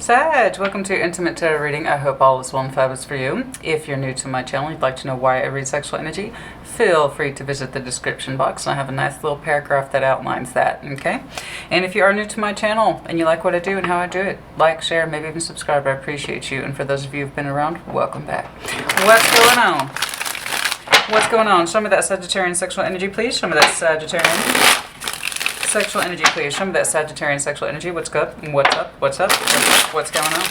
Sag, welcome to your Intimate Tarot reading. I hope all is well and fabulous for you. If you're new to my channel, you'd like to know why I read sexual energy, feel free to visit the description box. And I have a nice little paragraph that outlines that, okay? And if you are new to my channel and you like what I do and how I do it, like, share, maybe even subscribe. I appreciate you. And for those of you who've been around, welcome back. What's going on? What's going on? Show me that Sagittarian sexual energy, please. Show me that Sagittarian sexual energy, please. Show me that Sagittarian sexual energy. What's good? What's up? What's up? What's going on?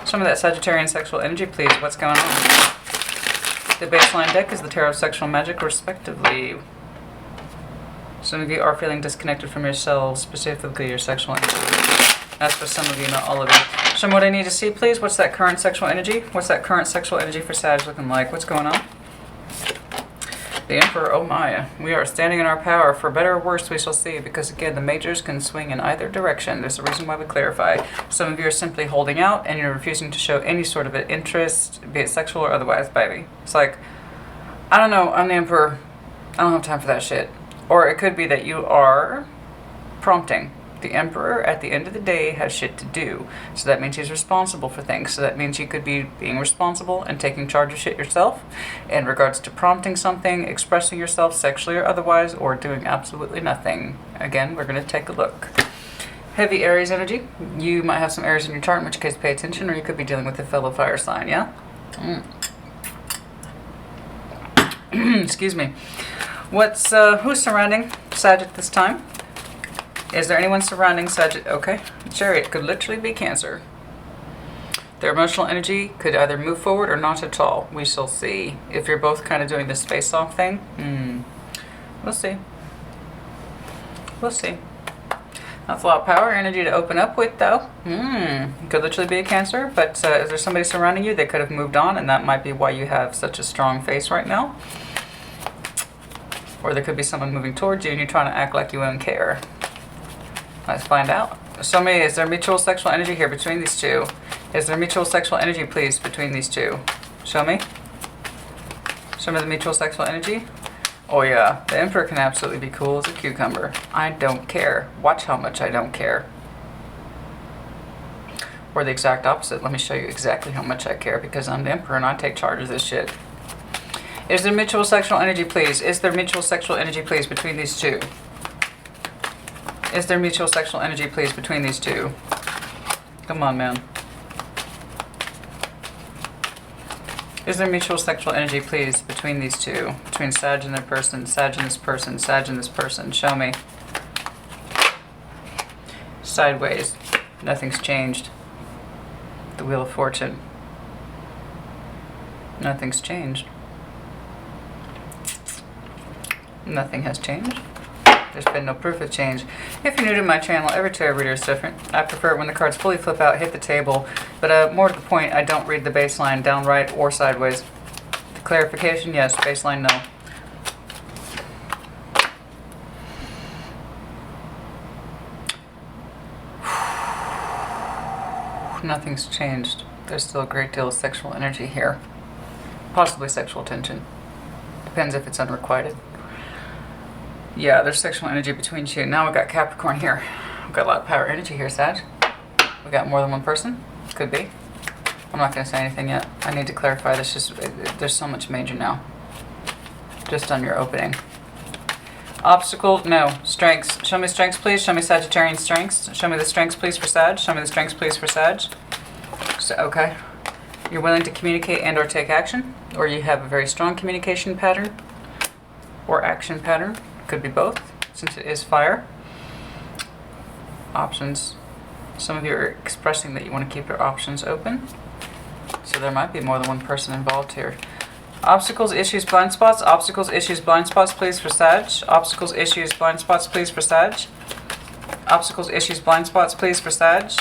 Show me that Sagittarian sexual energy, please. What's going on? The baseline deck is the Tarot of Sexual Magic, respectively. Some of you are feeling disconnected from yourselves, specifically your sexual energy. That's for some of you, not all of you. Show me what I need to see, please. What's that current sexual energy? What's that current sexual energy for Sag looking like? What's going on? The Emperor, oh my, we are standing in our power. For better or worse, we shall see, because again, the majors can swing in either direction. There's a reason why we clarify. Some of you are simply holding out and you're refusing to show any sort of an interest, be it sexual or otherwise, baby. It's like, I don't know, I'm the Emperor. I don't have time for that shit. Or it could be that you are prompting. The Emperor, at the end of the day, has shit to do. So that means he's responsible for things. So that means you could be being responsible and taking charge of shit yourself in regards to prompting something, expressing yourself sexually or otherwise, or doing absolutely nothing. Again, we're going to take a look. Heavy Aries energy. You might have some Aries in your chart, in which case pay attention, or you could be dealing with a fellow fire sign, yeah? Excuse me. Who's surrounding Sag at this time? Is there anyone surrounding Sagittarius? Okay. Chariot could literally be Cancer. Their emotional energy could either move forward or not at all. We shall see. If you're both kind of doing this face-off thing, we'll see. We'll see. That's a lot of power energy to open up with, though. Could literally be a Cancer, but is there somebody surrounding you? They could have moved on, and that might be why you have such a strong face right now. Or there could be someone moving towards you, and you're trying to act like you don't care. Let's find out. Show me, is there mutual sexual energy here between these two? Is there mutual sexual energy, please, between these two? Show me. Show me the mutual sexual energy. Oh yeah, the Emperor can absolutely be cool as a cucumber. I don't care. Watch how much I don't care. Or the exact opposite. Let me show you exactly how much I care, because I'm the Emperor and I take charge of this shit. Is there mutual sexual energy, please? Is there mutual sexual energy, please, between these two? Is there mutual sexual energy, please, between these two? Come on, man. Is there mutual sexual energy, please, between these two? Between Sag and their person, Sag and this person, Sag and this person. Show me. Sideways. Nothing's changed. The Wheel of Fortune. Nothing's changed. Nothing has changed. There's been no proof of change. If you're new to my channel, every tarot reader is different. I prefer it when the cards fully flip out, hit the table. But more to the point, I don't read the baseline down right or sideways. The clarification, yes. Baseline, no. Nothing's changed. There's still a great deal of sexual energy here. Possibly sexual tension. Depends if it's unrequited. Yeah, there's sexual energy between you. Now we've got Capricorn here. We've got a lot of power energy here, Sag. We got more than one person. Could be. I'm not going to say anything yet. I need to clarify this. There's so much major now. Just on your opening. Obstacle, no. Strengths. Show me strengths, please. Show me Sagittarian strengths. Show me the strengths, please, for Sag. Show me the strengths, please, for Sag. So, okay. You're willing to communicate and or take action. Or you have a very strong communication pattern. Or action pattern. Could be both, since it is fire. Options. Some of you are expressing that you want to keep your options open. So there might be more than one person involved here. Obstacles, issues, blind spots. Obstacles, issues, blind spots, please, for Sag. Obstacles, issues, blind spots, please, for Sag. Obstacles, issues, blind spots, please, for Sag.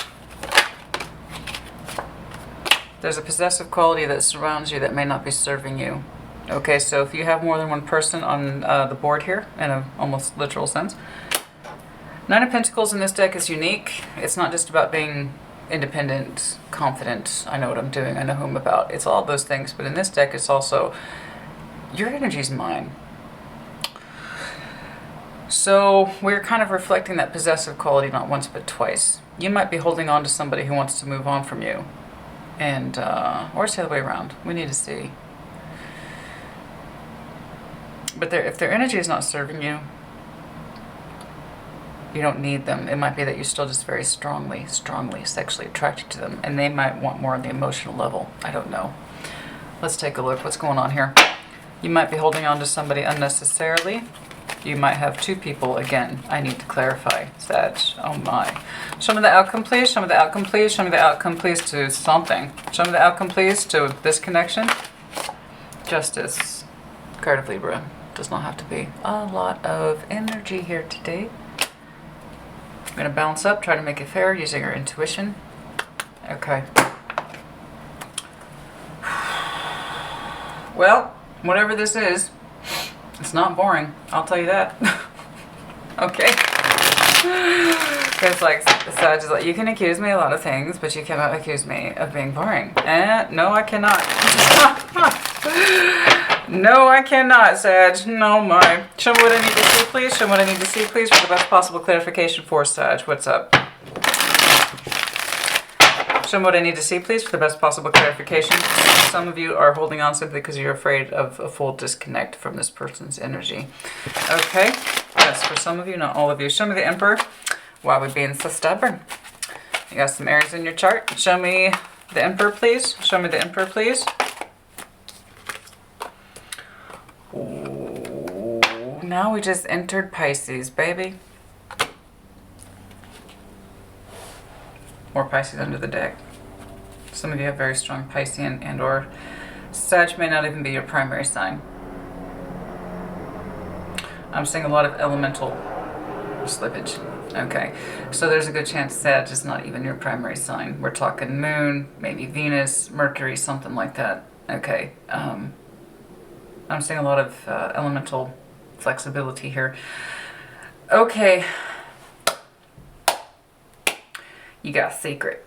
There's a possessive quality that surrounds you that may not be serving you. Okay, so if you have more than one person on the board here, in an almost literal sense. Nine of Pentacles in this deck is unique. It's not just about being independent, confident, I know what I'm doing, I know who I'm about. It's all those things, but in this deck it's also, your energy's mine. So we're kind of reflecting that possessive quality not once but twice. You might be holding on to somebody who wants to move on from you. And, or it's the other way around. We need to see. But if their energy is not serving you, you don't need them. It might be that you're still just very strongly sexually attracted to them. And they might want more on the emotional level. I don't know. Let's take a look. What's going on here? You might be holding on to somebody unnecessarily. You might have two people. Again, I need to clarify. Sag. Oh my. Show me the outcome, please. Show me the outcome, please. Show me the outcome, please, to something. Show me the outcome, please, to this connection. Justice. Card of Libra. Does not have to be. A lot of energy here today. I'm going to balance up, try to make it fair using our intuition. Okay. Well, whatever this is, it's not boring. I'll tell you that. Okay. It's like, Sag is like, you can accuse me of a lot of things, but you cannot accuse me of being boring. No, I cannot. No, I cannot, Sag. No, my. Show me what I need to see, please. Show me what I need to see, please, for the best possible clarification for Sag. What's up? Show me what I need to see, please, for the best possible clarification. Some of you are holding on simply because you're afraid of a full disconnect from this person's energy. Okay. Yes, for some of you, not all of you. Show me the Emperor. Why are we being so stubborn? You got some Aries in your chart. Show me the Emperor, please. Show me the Emperor, please. Ooh, now we just entered Pisces, baby. More Pisces under the deck. Some of you have very strong Piscean and or Sag may not even be your primary sign. I'm seeing a lot of elemental slippage. Okay, so there's a good chance Sag is not even your primary sign. We're talking Moon, maybe Venus, Mercury, something like that. Okay, I'm seeing a lot of elemental flexibility here. Okay. You got a secret.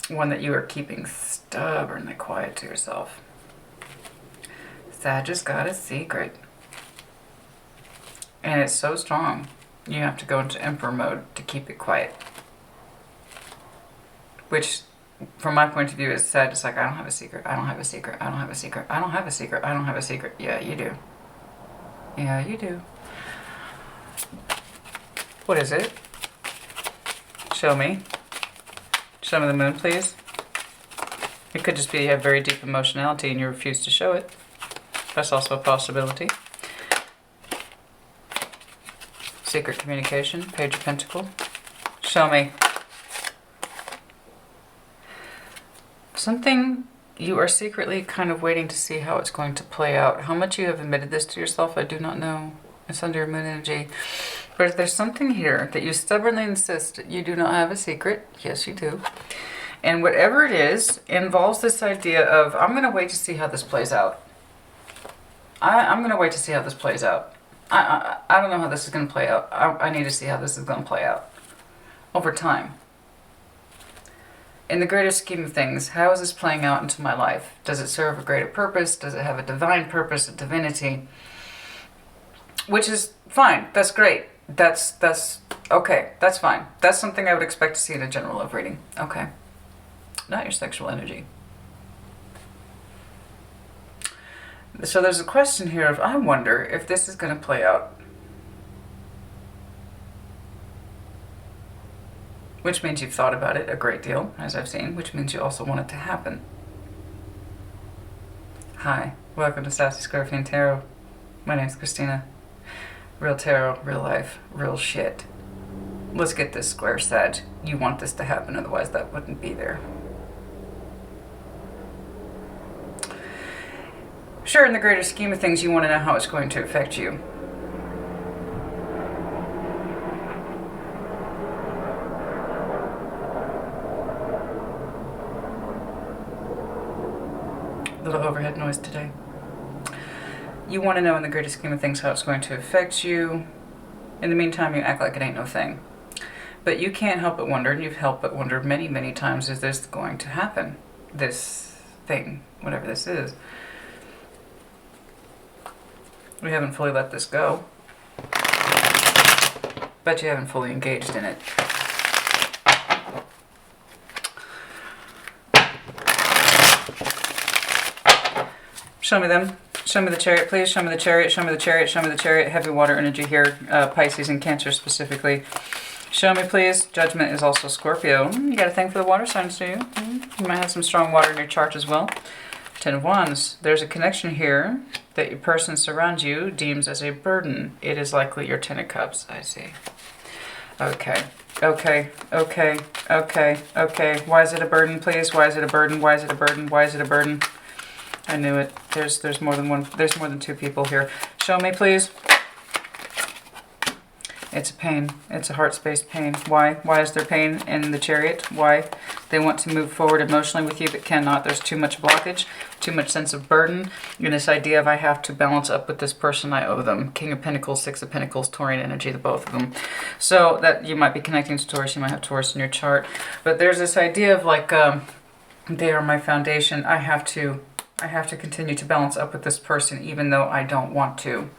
One that you are keeping stubbornly quiet to yourself. Sag just got a secret. And it's so strong. You have to go into Emperor mode to keep it quiet. Which, from my point of view, is Sag. It's like, I don't have a secret. I don't have a secret. I don't have a secret. I don't have a secret. I don't have a secret. Yeah, you do. Yeah, you do. What is it? Show me. Show me the Moon, please. It could just be you have very deep emotionality and you refuse to show it. That's also a possibility. Secret communication, Page of Pentacles. Show me. Something you are secretly kind of waiting to see how it's going to play out. How much you have admitted this to yourself, I do not know. It's under your Moon energy. But there's something here that you stubbornly insist you do not have a secret. Yes, you do. And whatever it is, involves this idea of, I'm going to wait to see how this plays out. I'm going to wait to see how this plays out. I don't know how this is going to play out. I need to see how this is going to play out. Over time. In the greater scheme of things, how is this playing out into my life? Does it serve a greater purpose? Does it have a divine purpose, a divinity? Which is fine. That's great. That's okay. That's fine. That's something I would expect to see in a general love reading. Okay. Not your sexual energy. So there's a question here of, I wonder if this is going to play out. Which means you've thought about it a great deal, as I've seen, which means you also want it to happen. Hi, welcome to sassyscorpiontarot. My name's Christina. Real tarot, real life, real shit. Let's get this square, Sag. You want this to happen, otherwise that wouldn't be there. Sure, in the greater scheme of things, you want to know how it's going to affect you. Little overhead noise today. You want to know in the greater scheme of things how it's going to affect you. In the meantime, you act like it ain't no thing. But you can't help but wonder, and you've helped but wondered many, many times, is this going to happen? This thing, whatever this is. We haven't fully let this go. but you haven't fully engaged in it. Show me them. Show me the Chariot, please. Show me the Chariot, show me the Chariot, show me the Chariot. Heavy water energy here, Pisces and Cancer specifically. Show me, please. Judgment is also Scorpio. You got a thing for the water signs, do you? You might have some strong water in your chart as well. Ten of Wands. There's a connection here that your person surrounds you deems as a burden. It is likely your Ten of Cups. I see. Okay. Okay. Okay. Okay. Okay. Why is it a burden, please? Why is it a burden? Why is it a burden? Why is it a burden? I knew it. There's more than one. There's more than two people here. Show me, please. It's a pain. It's a heart space pain. Why? Why is there pain in the Chariot? Why? They want to move forward emotionally with you but cannot. There's too much blockage, too much sense of burden. And this idea of I have to balance up with this person I owe them. King of Pentacles, Six of Pentacles, Taurian energy, the both of them. So that you might be connecting to Taurus. You might have Taurus in your chart. But there's this idea of like, they are my foundation. I have to continue to balance up with this person even though I don't want to.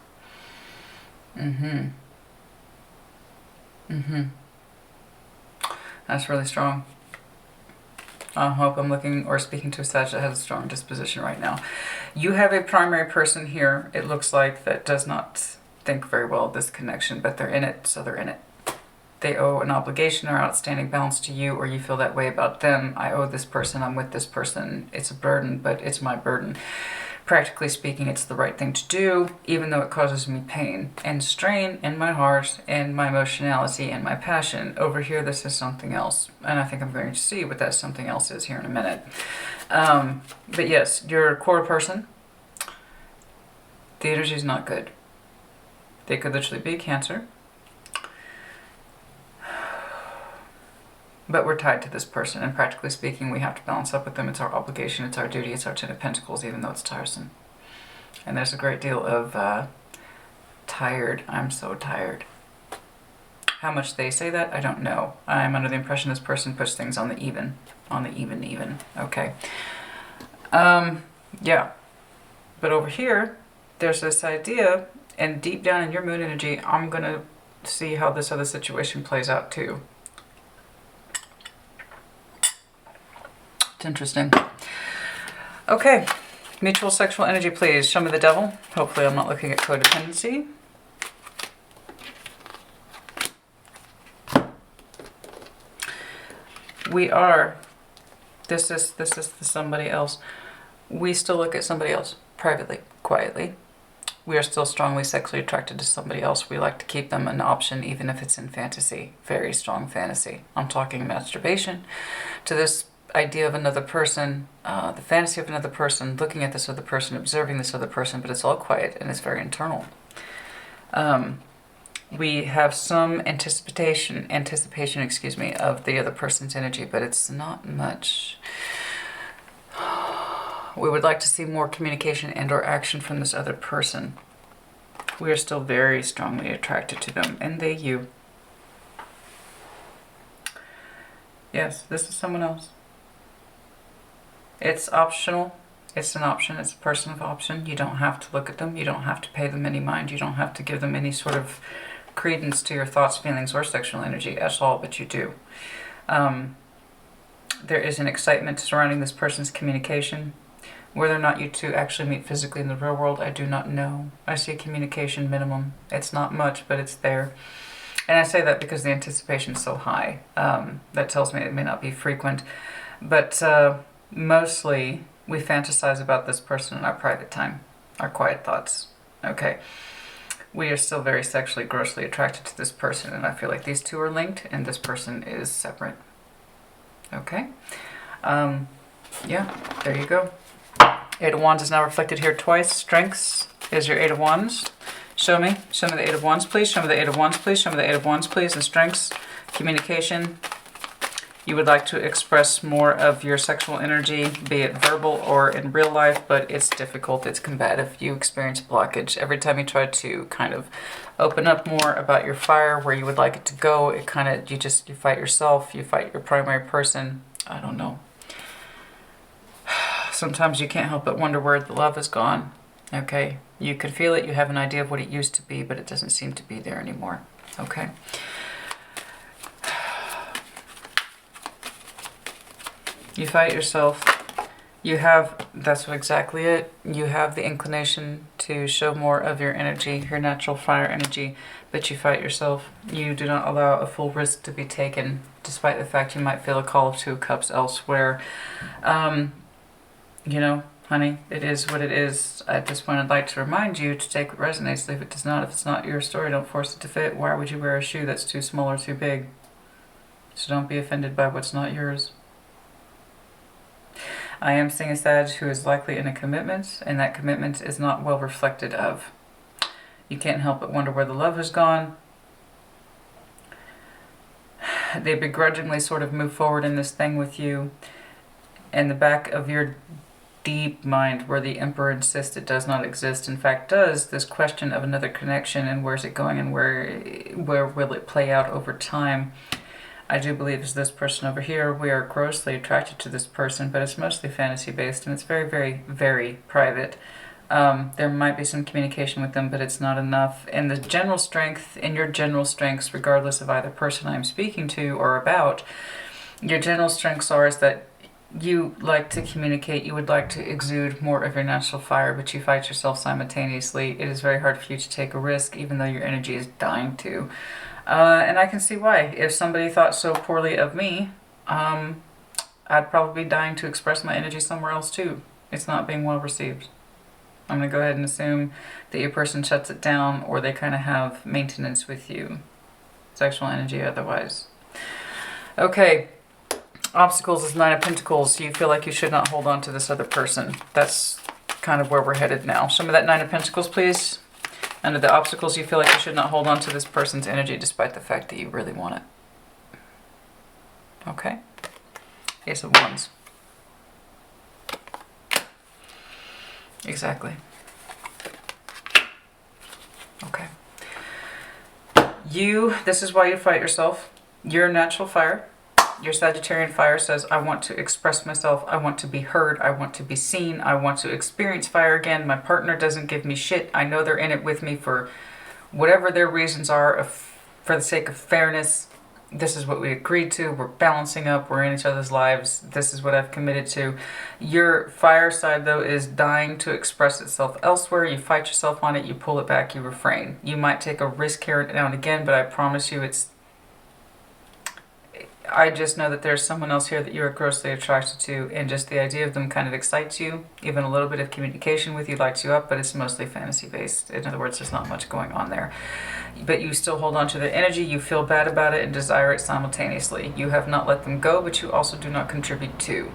That's really strong. I hope I'm looking or speaking to a Sag that has a strong disposition right now. You have a primary person here, it looks like, that does not think very well of this connection, but they're in it, so they're in it. They owe an obligation or outstanding balance to you, or you feel that way about them. I owe this person, I'm with this person. It's a burden, but it's my burden. Practically speaking, it's the right thing to do, even though it causes me pain and strain in my heart and my emotionality and my passion. Over here, this is something else. And I think I'm going to see what that something else is here in a minute. But yes, your core person, the energy is not good. They could literally be Cancer. But we're tied to this person, and practically speaking, we have to balance up with them. It's our obligation, it's our duty, it's our Ten of Pentacles, even though it's tiresome. And there's a great deal of tired. I'm so tired. How much they say that, I don't know. I'm under the impression this person puts things on the even. On the even. Okay. Yeah. But over here, there's this idea, and deep down in your moon energy, I'm going to see how this other situation plays out too. Interesting. Okay, mutual sexual energy, please. Show me the Devil. Hopefully I'm not looking at codependency. We are. This is somebody else. We still look at somebody else privately, quietly. We are still strongly sexually attracted to somebody else. We like to keep them an option, even if it's in fantasy. Very strong fantasy. I'm talking masturbation to this idea of another person, the fantasy of another person, looking at this other person, observing this other person, but it's all quiet and it's very internal. We have some anticipation, of the other person's energy, but it's not much. We would like to see more communication and or action from this other person. We are still very strongly attracted to them, and they you. Yes, this is someone else. It's optional. It's an option. It's a person of option. You don't have to look at them. You don't have to pay them any mind. You don't have to give them any sort of credence to your thoughts, feelings, or sexual energy at all, but you do. There is an excitement surrounding this person's communication. Whether or not you two actually meet physically in the real world, I do not know. I see a communication minimum. It's not much, but it's there. And I say that because the anticipation is so high. That tells me it may not be frequent. But mostly, we fantasize about this person in our private time, our quiet thoughts. Okay. We are still very sexually, grossly attracted to this person, and I feel like these two are linked, and this person is separate. Okay. Yeah, there you go. Eight of Wands is now reflected here twice. Strengths is your Eight of Wands. Show me the Eight of Wands, please. Show me the Eight of Wands, please. Show me the Eight of Wands, please. And strengths, communication. You would like to express more of your sexual energy, be it verbal or in real life, but it's difficult, it's combative. You experience blockage. Every time you try to kind of open up more about your fire, where you would like it to go, it kind of, you fight yourself, you fight your primary person. I don't know. Sometimes you can't help but wonder where the love is gone. Okay, you could feel it, you have an idea of what it used to be, but it doesn't seem to be there anymore. Okay. You fight yourself. You have, that's what exactly it. You have the inclination to show more of your energy, your natural fire energy, but you fight yourself. You do not allow a full risk to be taken, despite the fact you might feel a call of 2 of Cups elsewhere. You know, honey, it is what it is. At this point, I'd like to remind you to take what resonates. Leave it does not. If it's not your story, don't force it to fit. Why would you wear a shoe that's too small or too big? So don't be offended by what's not yours. I am seeing a Sag who is likely in a commitment, and that commitment is not well reflected of. You can't help but wonder where the love has gone. They begrudgingly sort of move forward in this thing with you. In the back of your deep mind, where the Emperor insists it does not exist, in fact does, this question of another connection and where's it going and where will it play out over time. I do believe is this person over here. We are grossly attracted to this person, but it's mostly fantasy-based, and it's very, very, very private. There might be some communication with them, but it's not enough. And the general strength, in your general strengths, regardless of either person I'm speaking to or about, your general strengths are is that you like to communicate, you would like to exude more of your natural fire, but you fight yourself simultaneously. It is very hard for you to take a risk, even though your energy is dying to. And I can see why. If somebody thought so poorly of me, I'd probably be dying to express my energy somewhere else too. It's not being well received. I'm going to go ahead and assume that your person shuts it down, or they kind of have maintenance with you. Sexual energy otherwise. Okay. Obstacles is 9 of Pentacles. You feel like you should not hold on to this other person. That's kind of where we're headed now. Show me that 9 of Pentacles, please. Under the obstacles, you feel like you should not hold on to this person's energy despite the fact that you really want it. Okay. Ace of Wands. Exactly. Okay. This is why you fight yourself. Your natural fire. Your Sagittarian fire says, I want to express myself, I want to be heard, I want to be seen, I want to experience fire again. My partner doesn't give me shit. I know they're in it with me for whatever their reasons are, for the sake of fairness. This is what we agreed to. We're balancing up. We're in each other's lives. This is what I've committed to. Your fire side, though, is dying to express itself elsewhere. You fight yourself on it. You pull it back. You refrain. You might take a risk here now and again, but I promise you I just know that there's someone else here that you are grossly attracted to, and just the idea of them kind of excites you. Even a little bit of communication with you lights you up, but it's mostly fantasy-based. In other words, there's not much going on there. But you still hold on to their energy, you feel bad about it, and desire it simultaneously. You have not let them go, but you also do not contribute to.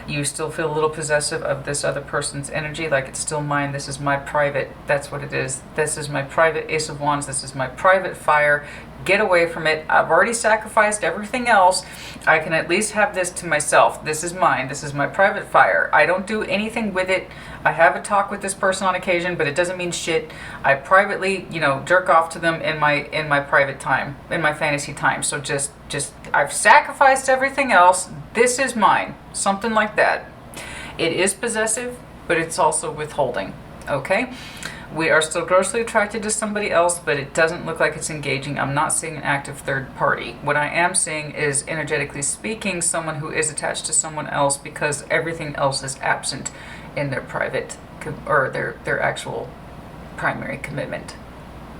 You still feel a little possessive of this other person's energy, like it's still mine, this is my private, that's what it is. This is my private Ace of Wands, this is my private fire. Get away from it. I've already sacrificed everything else. I can at least have this to myself. This is mine. This is my private fire. I don't do anything with it. I have a talk with this person on occasion, but it doesn't mean shit. I privately, jerk off to them in my private time, in my fantasy time. So just I've sacrificed everything else. This is mine. Something like that. It is possessive, but it's also withholding. Okay? We are still grossly attracted to somebody else, but it doesn't look like it's engaging. I'm not seeing an active third party. What I am seeing is, energetically speaking, someone who is attached to someone else because everything else is absent in their private or their actual primary commitment.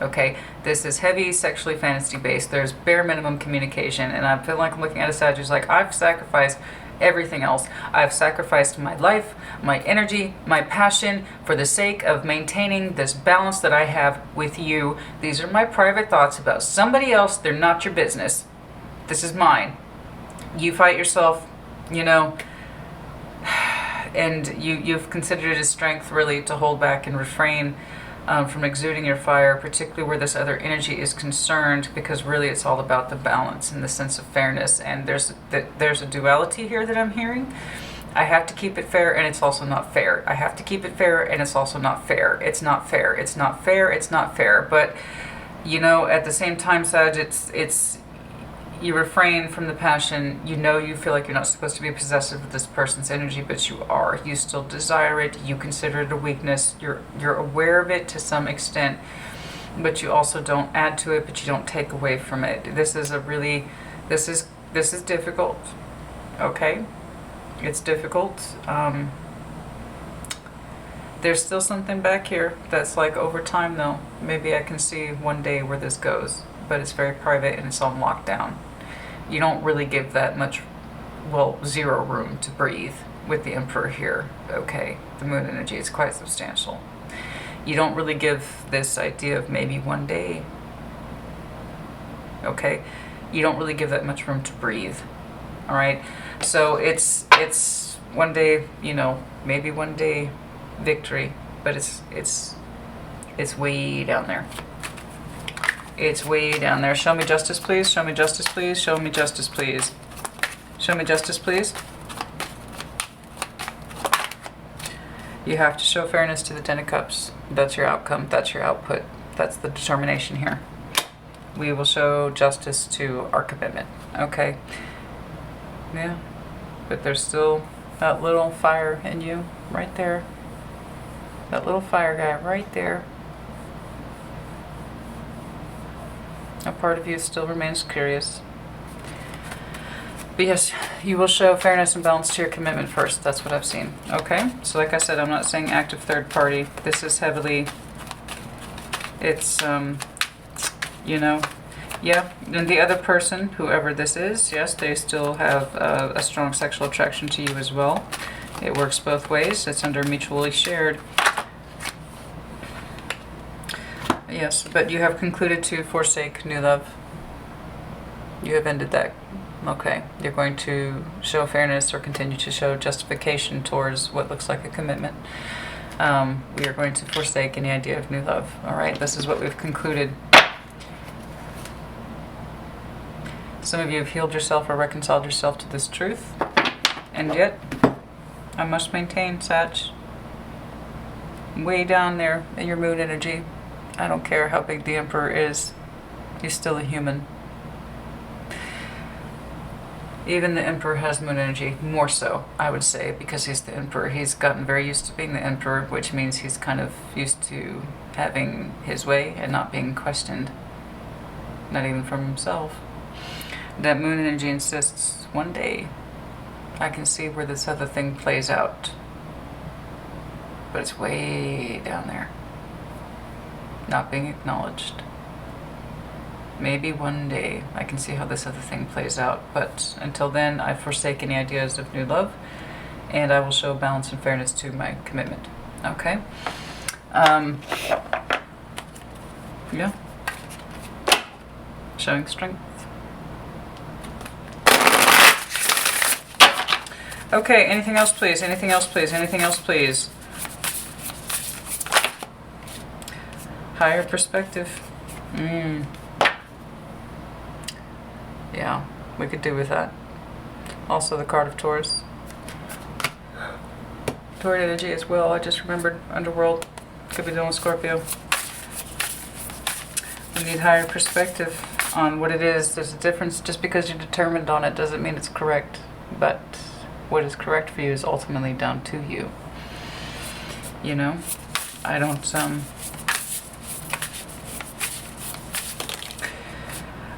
Okay, this is heavy sexually fantasy based. There's bare minimum communication, and I feel like I'm looking at a Sag who's like, I've sacrificed everything else. I've sacrificed my life, my energy, my passion for the sake of maintaining this balance that I have with you. These are my private thoughts about somebody else. They're not your business. This is mine. You fight yourself, and you've considered it a strength really to hold back and refrain from exuding your fire, particularly where this other energy is concerned, because really it's all about the balance and the sense of fairness. And there's a duality here that I'm hearing. I have to keep it fair, and it's also not fair. I have to keep it fair, and it's also not fair. It's not fair. It's not fair. It's not fair. But at the same time, Sag, it's you refrain from the passion. You feel like you're not supposed to be possessive of this person's energy, but you are. You still desire it. You consider it a weakness. You're aware of it to some extent. but you also don't add to it, but you don't take away from it. This is a really, this is difficult, okay? It's difficult. There's still something back here that's like over time though. Maybe I can see one day where this goes, but it's very private and it's on lockdown. You don't really give that much, well, zero room to breathe with the Emperor here, okay? The moon energy is quite substantial. You don't really give this idea of maybe one day, okay? You don't really give that much room to breathe, all right? So it's one day, you know, maybe one day victory, but it's way down there. It's way down there. Show me justice, please. Show me justice, please. Show me justice, please. Show me justice, please. You have to show fairness to the Ten of Cups. That's your outcome. That's your output. That's the determination here. We will show justice to our commitment. Okay? Yeah. But there's still that little fire in you right there. That little fire guy right there. A part of you still remains curious. But yes, you will show fairness and balance to your commitment first. That's what I've seen. Okay? So like I said, I'm not saying active third party. This is heavily, it's, you know, yeah. And the other person, whoever this is, yes, they still have a strong sexual attraction to you as well. It works both ways. It's under mutually shared. Yes, but you have concluded to forsake new love. You have ended that. Okay. You're going to show fairness or continue to show justification towards what looks like a commitment. We are going to forsake any idea of new love. All right. This is what we've concluded. Some of you have healed yourself or reconciled yourself to this truth. And yet, I must maintain, Sag, way down there in your moon energy. I don't care how big the Emperor is. He's still a human. Even the Emperor has moon energy, more so, I would say, because he's the Emperor. He's gotten very used to being the Emperor, which means he's kind of used to having his way and not being questioned. Not even from himself. That moon energy insists, one day, I can see where this other thing plays out. But it's way down there. Not being acknowledged. Maybe one day I can see how this other thing plays out, but until then I forsake any ideas of new love, and I will show balance and fairness to my commitment. Okay? Yeah. Showing strength. Okay, anything else please? Anything else please? Anything else please? Higher perspective. Yeah, we could do with that. Also the card of Taurus. Taurus energy as well. I just remembered Underworld. Could be dealing with Scorpio. We need higher perspective on what it is. There's a difference. Just because you're determined on it doesn't mean it's correct. But what is correct for you is ultimately down to you. You know? I don't,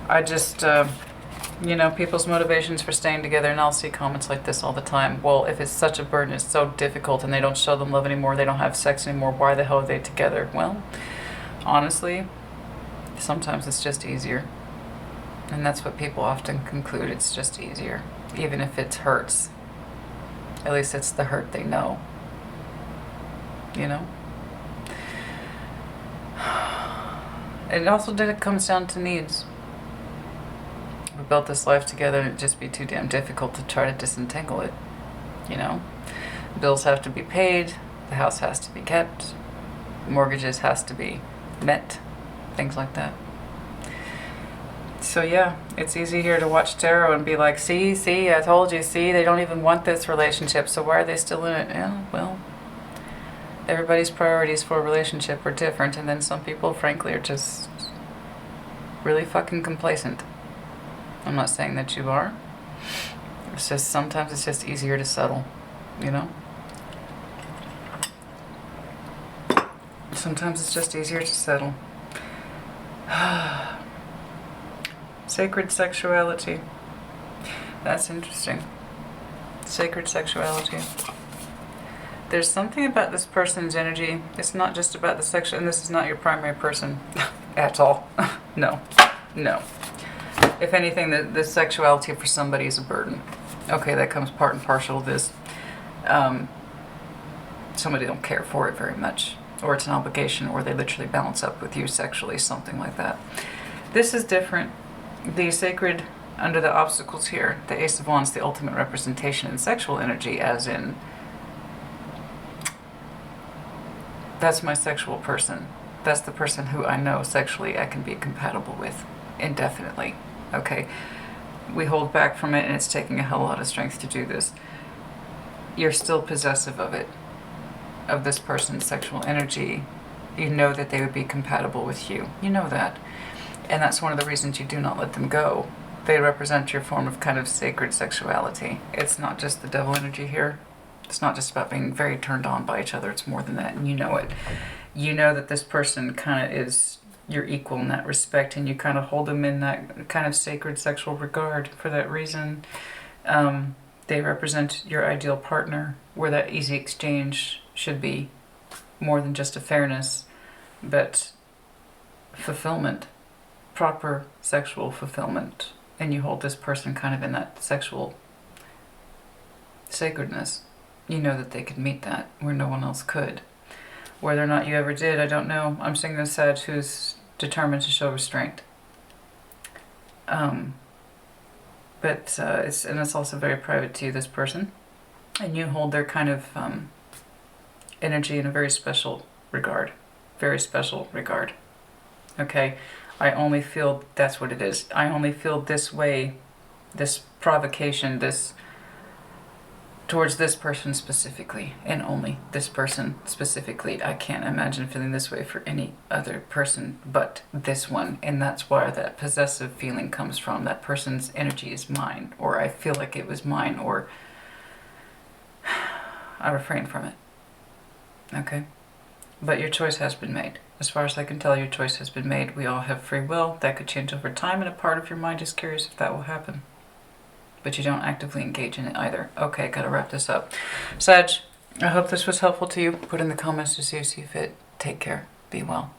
I just, you know, people's motivations for staying together, and I'll see comments like this all the time. Well, if it's such a burden, it's so difficult, and they don't show them love anymore, they don't have sex anymore, why the hell are they together? Well, honestly, sometimes it's just easier. And that's what people often conclude, it's just easier. Even if it hurts. At least it's the hurt they know. You know? It also comes down to needs. We built this life together and it'd just be too damn difficult to try to disentangle it. You know? Bills have to be paid, the house has to be kept, mortgages has to be met, things like that. So yeah, it's easy here to watch tarot and be like, see, I told you, see, they don't even want this relationship, so why are they still in it? Yeah, well, everybody's priorities for a relationship are different, and then some people, frankly, are just really fucking complacent. I'm not saying that you are. It's just, sometimes it's just easier to settle, you know? Sometimes it's just easier to settle. Sacred sexuality. That's interesting. Sacred sexuality. There's something about this person's energy. It's not just about the sexual, and this is not your primary person at all. No, no. If anything, the sexuality for somebody is a burden. Okay, that comes part and parcel to this. Somebody don't care for it very much, or it's an obligation, or they literally balance up with you sexually, something like that. This is different. The sacred, under the obstacles here, the Ace of Wands, the ultimate representation in sexual energy, as in, that's my sexual person. That's the person who I know sexually I can be compatible with indefinitely. Okay? We hold back from it, and it's taking a hell of a lot of strength to do this. You're still possessive of it, of this person's sexual energy. You know that they would be compatible with you. You know that. And that's one of the reasons you do not let them go. They represent your form of kind of sacred sexuality. It's not just the devil energy here. It's not just about being very turned on by each other. It's more than that, and you know it. You know that this person kind of is your equal in that respect, and you kind of hold them in that kind of sacred sexual regard for that reason. They represent your ideal partner, where that easy exchange should be more than just a fairness, but fulfillment, proper sexual fulfillment. And you hold this person kind of in that sexual sacredness. You know that they could meet that where no one else could. Whether or not you ever did, I don't know. I'm seeing a Sag who's determined to show restraint. It's also very private to you, this person. And you hold their kind of energy in a very special regard. Very special regard. Okay? I only feel that's what it is. I only feel this way, this provocation, this towards this person specifically, and only this person specifically. I can't imagine feeling this way for any other person but this one, and that's where that possessive feeling comes from. That person's energy is mine, or I feel like it was mine, or I refrain from it. Okay? But your choice has been made. As far as I can tell, your choice has been made. We all have free will. That could change over time, and a part of your mind is curious if that will happen. But you don't actively engage in it either. Okay, gotta wrap this up. Sag, I hope this was helpful to you. Put in the comments to see you see fit. Take care. Be well.